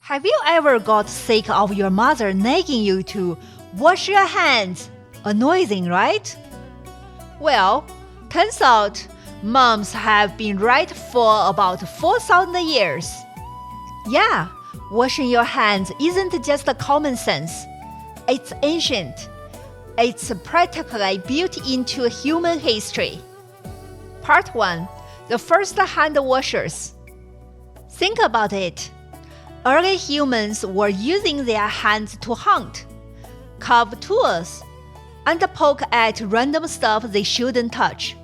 Have you ever got sick of your mother nagging you to wash your hands? Annoying, right? Well, turns out moms have been right for about 4,000 years. Yeah, washing your hands isn't just a common sense. It's ancient. It's practically built into human history. Part 1. The first hand washers. Think about it. Early humans were using their hands to hunt, carve tools, and poke at random stuff they shouldn't touch.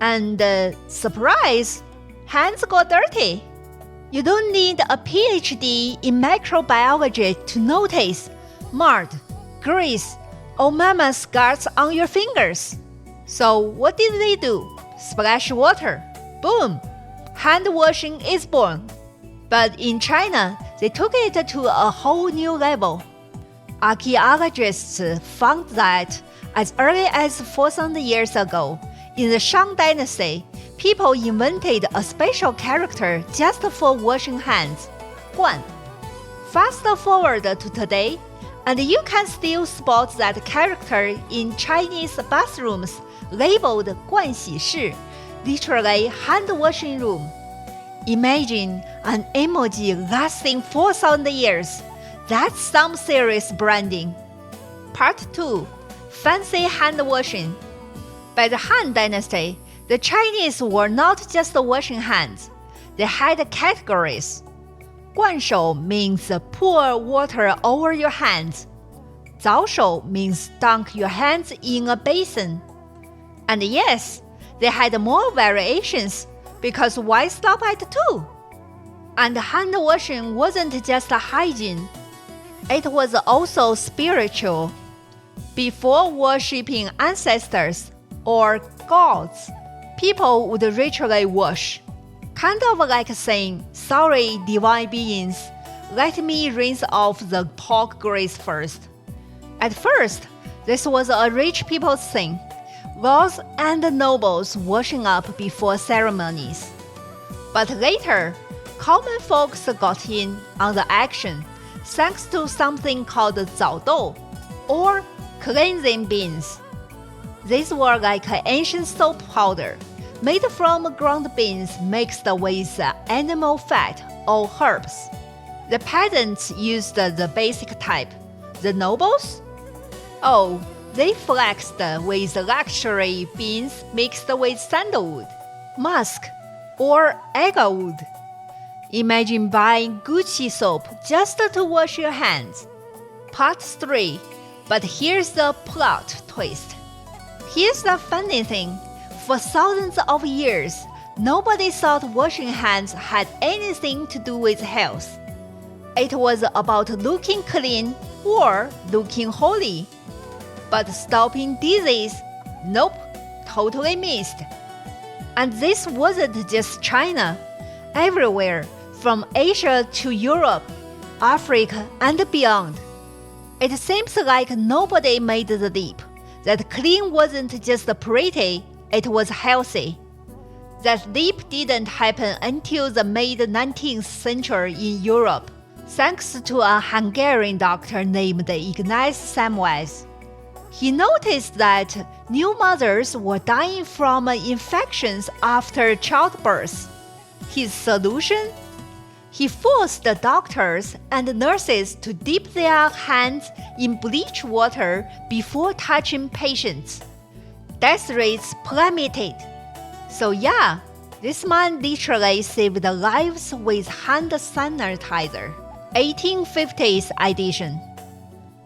And surprise, hands got dirty. You don't need a PhD in microbiology to notice mud, grease, or mama scars on your fingers. So what did they do? Splash water. Boom! Hand washing is born. But in China, they took it to a whole new level. Archaeologists found that as early as 4,000 years ago, in the Shang Dynasty, people invented a special character just for washing hands, guàn. Fast forward to today, and you can still spot that character in Chinese bathrooms labeled 盥洗室, literally hand washing room. Imagine an emoji lasting 4,000 years. That's some serious branding. Part 2. Fancy hand washing. By the Han Dynasty, the Chinese were not just washing hands. They had categories. 灌手 means pour water over your hands. 早手 means dunk your hands in a basin. And yes, they had more variations, because why stop at 2? And hand washing wasn't just a hygiene. It was also spiritual. Before worshipping ancestors or gods, people would ritually wash. Kind of like saying, sorry, divine beings, let me rinse off the pork grease first. At first, this was a rich people's thing. Lords and nobles washing up before ceremonies. But later, common folks got in on the action thanks to something called 早豆, or cleansing beans. These were like ancient soap powder, made from ground beans mixed with animal fat or herbs. The peasants used the basic type. The nobles? Oh, they flexed with luxury beans mixed with sandalwood, musk, or agarwood. Imagine buying Gucci soap just to wash your hands. Part 3. But here's the plot twist. Here's the funny thing. For thousands of years, nobody thought washing hands had anything to do with health. It was about looking clean or looking holy. But stopping disease? Nope, totally missed. And this wasn't just China. Everywhere, from Asia to Europe, Africa, and beyond. It seems like nobody made the leap. That clean wasn't just pretty, it was healthy. That leap didn't happen until the mid-19th century in Europe, thanks to a Hungarian doctor named Ignaz Semmelweis. He noticed that new mothers were dying from infections after childbirth. His solution? He forced the doctors and nurses to dip their hands in bleach water before touching patients. Death rates plummeted. So yeah, this man literally saved lives with hand sanitizer. 1850s edition.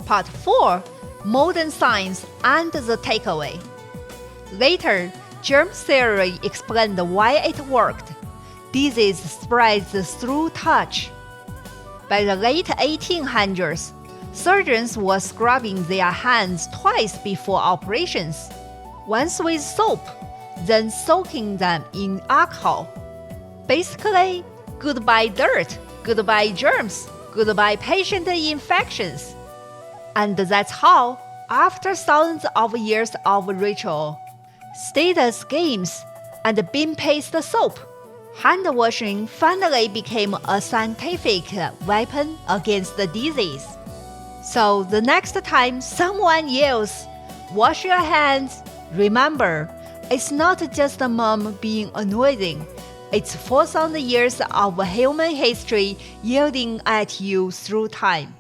Part 4. Modern science and the takeaway. Later, germ theory explained why it worked. Disease spreads through touch. By the late 1800s, surgeons were scrubbing their hands twice before operations, once with soap, then soaking them in alcohol. Basically, goodbye dirt, goodbye germs, goodbye patient infections. And that's how, after thousands of years of ritual, status games, and bean paste soap, hand washing finally became a scientific weapon against the disease. So the next time someone yells, "Wash your hands," remember, it's not just a mom being annoying. It's 4,000 years of human history yielding at you through time.